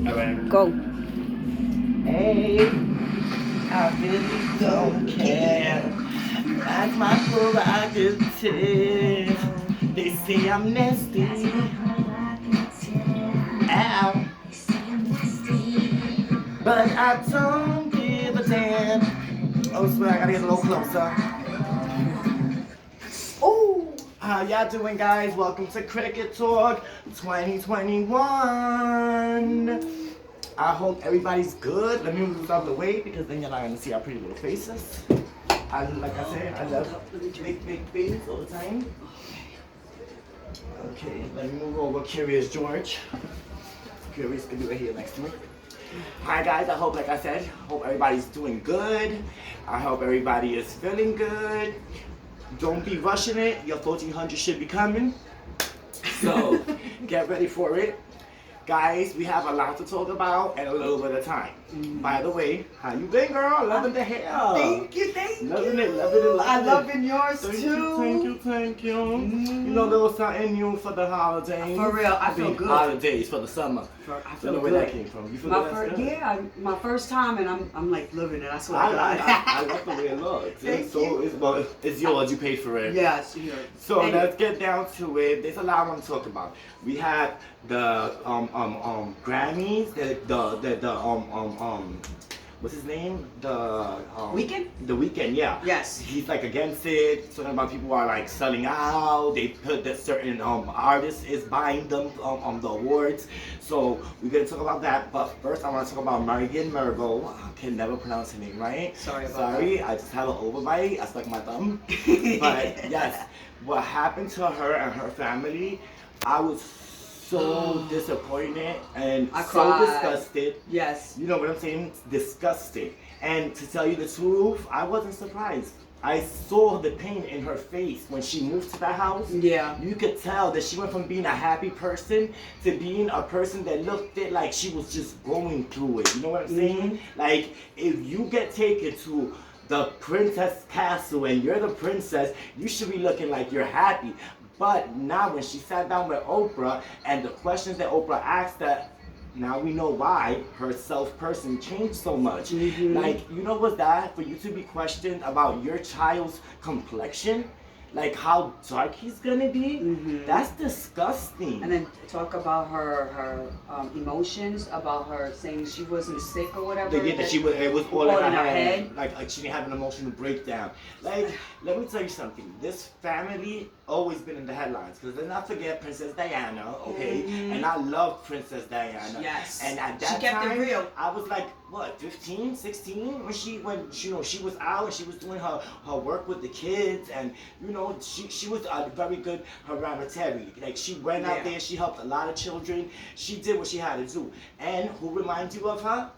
Alright. Go. Hey, I really don't care. That's my prerogative. They say I'm nasty. Ow. But I don't give a damn. Oh, swear, I gotta get a little closer. Oh, how y'all doing, guys? Welcome to Cricket Talk 2021. I hope everybody's good. Let me move this out the way because then you're not gonna see our pretty little faces. Like I said, I love big babies all the time. Okay, let me move over. Curious George. Curious can be right here next to me. Hi guys, I hope, like I said, hope everybody's doing good. I hope everybody is feeling good. Don't be rushing it. Your 1400 should be coming. So get ready for it. Guys, we have a lot to talk about and a little bit of time. By the way, how you been, girl? Loving the hair. Thank you. Loving it, loving it. I loving yours Thank too. thank you. You know, a little something new for the holidays. For real, I feel good. Holidays for the summer. I Don't feel know where good. that came from. You feel good? My first time, and I'm like loving it. I swear. I to God. like the way it looks. Thank So it's yours. You paid for it. Yeah, it's yours. So Thank let's get down to it. There's a lot I want to talk about. We had the Grammys, what's his name? The Weeknd? The Weeknd, yeah. Yes. He's like against it. Talking about people are like selling out. They put that certain artist is buying them the awards. So we're gonna talk about that. But first, I want to talk about Meghan Markle. I can never pronounce her name right. Sorry about Sorry, I just had an overbite. I stuck my thumb. But yes, what happened to her and her family, I was so disappointed and I so cried. disgusted. Yes. You know what I'm saying? Disgusted. And to tell you the truth, I wasn't surprised. I saw the pain in her face when she moved to that house. Yeah. You could tell that she went from being a happy person to being a person that looked it like she was just going through it. You know what I'm saying? Like, if you get taken to the princess castle and you're the princess, you should be looking like you're happy. But now when she sat down with Oprah and the questions that Oprah asked her, now we know why her self-person changed so much. Like, you know what's that? For you to be questioned about your child's complexion, like how dark he's gonna be, that's disgusting. And then talk about her emotions, about her saying she wasn't sick or whatever. That it was all in her head. head. Like she didn't have an emotional breakdown. Like, let me tell you something. This family always been in the headlines because let's not forget Princess Diana, okay? And I love Princess Diana. Yes. And at that She kept it time, real. I was like, what, 15, 16? When she was out and she was doing her work with the kids, and you know, she was a very good humanitarian. Like, she went out there, she helped a lot of children. She did what she had to do. And who reminds you of her?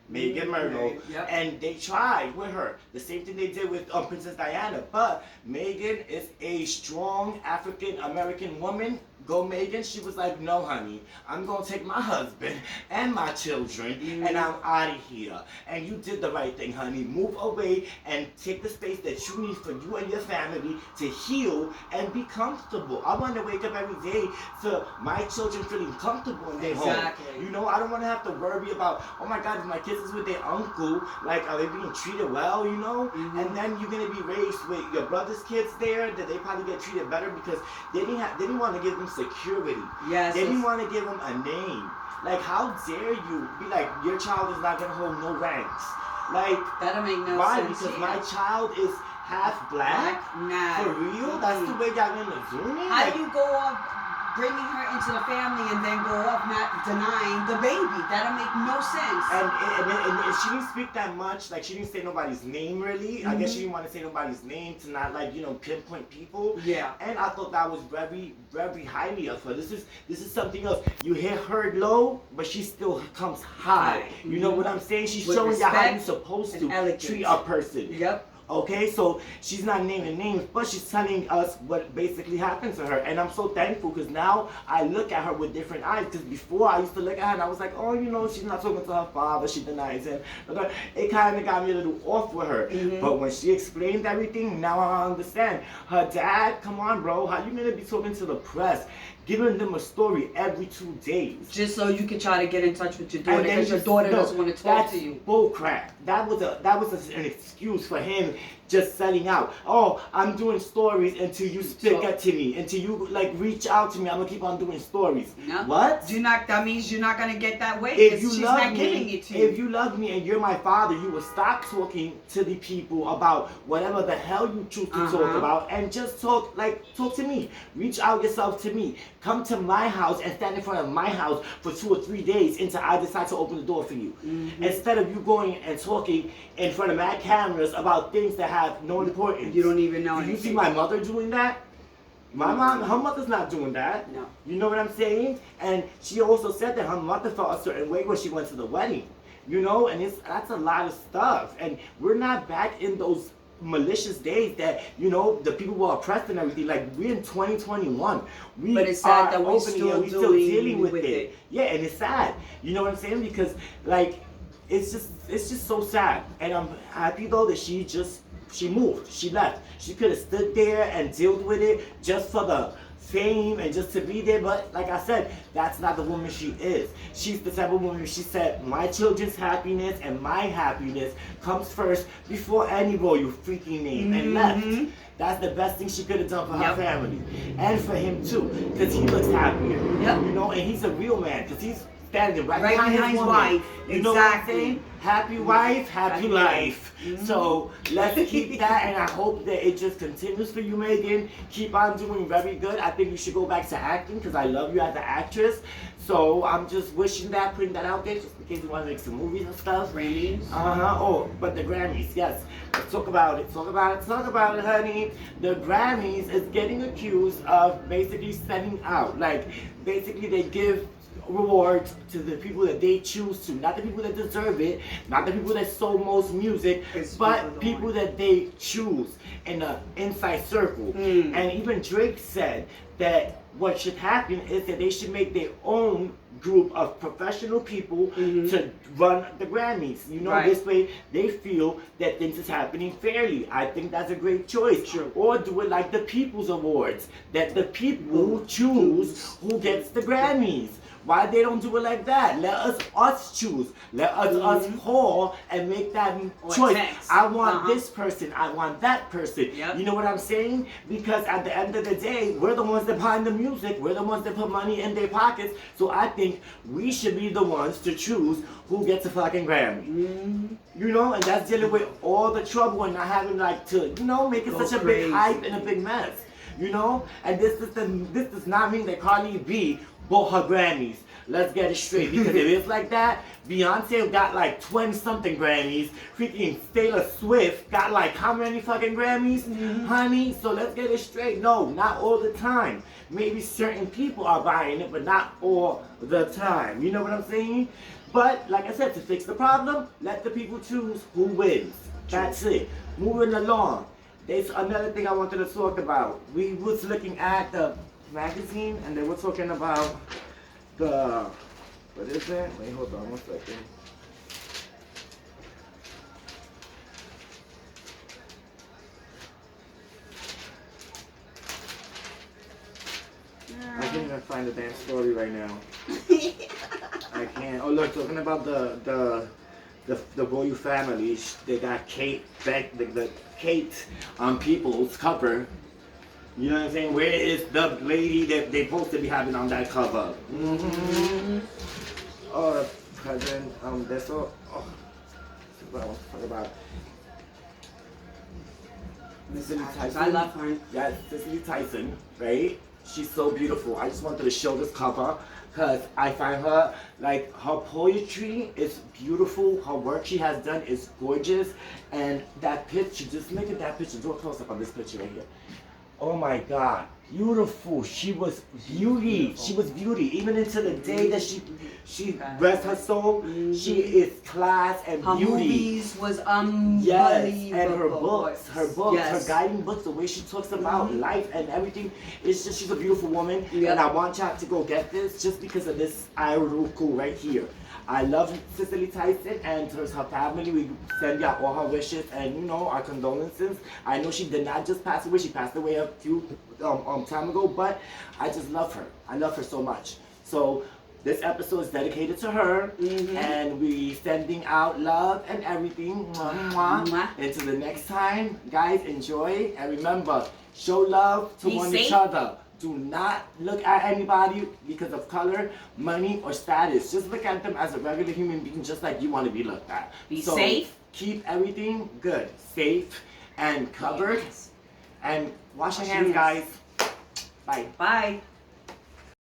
Meghan Markle. Yep. And they tried with her the same thing they did with Princess Diana. But Meghan is a strong African American woman. Go Meghan. She was like, no honey, I'm gonna take my husband and my children and I'm out of here. And you did the right thing, honey. Move away and take the space that you need for you and your family to heal and be comfortable. I want to wake up every day to my children feeling comfortable in their home. You know, I don't want to have to worry about, oh my God, if my kids is with their uncle, like, are they being treated well, you know? And then you're gonna be raised with your brother's kids there, that they probably get treated better because they didn't want to give them security. Yes. They didn't want to give them a name. Like, how dare you be like, your child is not gonna hold no ranks? Like, That don't make no why? sense. Because my child is half black? Nah. For real? That's the way y'all gonna zoom in? How Like, do you go off bringing her into the family and then go off not denying the baby? That don't make no sense. and she didn't speak that much. Like, she didn't say nobody's name really. I guess she didn't want to say nobody's name to not, like, you know, pinpoint people. Yeah. And I thought that was very, very highly of her. This is something else. You hear her low, but she still comes high. You know what I'm saying? She's With showing you how you're respect supposed and to elegance. treat a person. Yep. Okay, so she's not naming names, but she's telling us what basically happened to her. And I'm so thankful because now I look at her with different eyes. Because before I used to look at her and I was like, oh, you know, she's not talking to her father, she denies him. It kind of got me a little off with her. But when she explained everything, now I understand. Her dad, come on, bro, how you gonna be talking to the press? giving them a story every 2 days. Just so you can try to get in touch with your daughter, And then because your just- daughter no, doesn't want to talk that's to you. bull crap. That was an excuse for him just selling out. Oh, I'm doing stories until you stick So- up to me, until you like reach out to me. I'm gonna keep on doing stories. No. What? That means you're not gonna get that way. If 'Cause you she's love not me, giving it to you. if you love me and you're my father, you will stop talking to the people about whatever the hell you choose to talk about, and just talk to me. Reach out yourself to me. Come to my house and stand in front of my house for 2 or 3 days until I decide to open the door for you. Instead of you going and talking in front of my cameras about things that have no importance. You don't even know Do you anything. see my mother doing that? My mom, her mother's not doing that. No. You know what I'm saying? And she also said that her mother felt a certain way when she went to the wedding. You know, and that's a lot of stuff. And we're not back in those malicious days that, you know, the people were oppressed and everything. Like, we're in 2021. But it's sad are that we're opening still and dealing with it. it. Yeah, and it's sad. You know what I'm saying? Because, like, it's just so sad. And I'm happy though that she moved. She left. She could have stood there and dealt with it just for the fame and just to be there. But like I said, that's not the woman she is. She's the type of woman, she said, my children's happiness and my happiness comes first before any royal freaking name, and left. That's the best thing she could have done for her family. And for him too, because he looks happier. Yep. You know, and he's a real man, because he's standing right behind his his woman. wife. You know what I'm Exactly. saying? Happy wife, happy life. So let's keep that, and I hope that it just continues for you, Megan. Keep on doing very good. I think you should go back to acting, because I love you as an actress. So I'm just wishing that, putting that out there, just in case you want to make some movies and stuff. Grammys. Oh, but the Grammys, yes. Let's talk about it. Talk about it, honey. The Grammys is getting accused of basically selling out. Like, basically they give rewards to the people that they choose to, not the people that deserve it, not the people that sold most music, but people that they choose in the inside circle. And even Drake said that what should happen is that they should make their own group of professional people to run the Grammys. You know, Right. this way they feel that things is happening fairly. I think that's a great choice. Sure. Or do it like the People's Awards, that the people choose who gets the Grammys. Why they don't do it like that? Let us choose. Let us call and make that Or choice. text. I want this person. I want that person. Yep. You know what I'm saying? Because at the end of the day, we're the ones that buy the music. We're the ones that put money in their pockets. So I think we should be the ones to choose who gets a fucking Grammy. You know, and that's dealing with all the trouble and not having to, make it Go such a crazy. big hype and a big mess. You know? And this does not mean that Cardi B bought her Grammys. Let's get it straight. Because if it's like that, Beyonce got like 20-something Grammys. Freaking Taylor Swift got like how many fucking Grammys, honey? So let's get it straight. No, not all the time. Maybe certain people are buying it, but not all the time. You know what I'm saying? But like I said, to fix the problem, let the people choose who wins. That's it. Moving along. There's another thing I wanted to talk about. We was looking at the magazine and they were talking about what is it? Wait, hold on 1 second. I can't even find the damn story right now. I can't. Oh look, talking about the royal family. They got Kate back, the Kate on People's cover. You know what I'm saying? Where is the lady that they supposed to be having on that cover? Oh, cousin, that's all. Oh, that's what I want to talk about. Cicely Tyson. I love her. Yeah, Cicely Tyson, right? She's so beautiful. I just wanted to show this cover because I find her, like, her poetry is beautiful. Her work she has done is gorgeous. And that picture, just look at that picture. Do a close up on this picture right here. Oh my God, beautiful. She was beauty. She was beauty. Even until the day that she rest her soul, she is class and Her beauty. movies was unbelievable. Yes, and her books, Yes. her guiding books, the way she talks about life and everything, it's just, she's a beautiful woman. Yep. And I want y'all to go get this just because of this article right here. I love Cicely Tyson and to her family. We send y'all all her wishes and our condolences. I know she did not just pass away; she passed away a few long time ago, but I just love her. I love her so much. So this episode is dedicated to her, and we sending out love and everything. Mwah, mwah. Until the next time, guys, enjoy, and remember, show love to each other. Do not look at anybody because of color, money, or status. Just look at them as a regular human being, just like you want to be looked at. Be safe. Keep everything good, safe, and covered. And wash your hands, guys. Bye. Bye.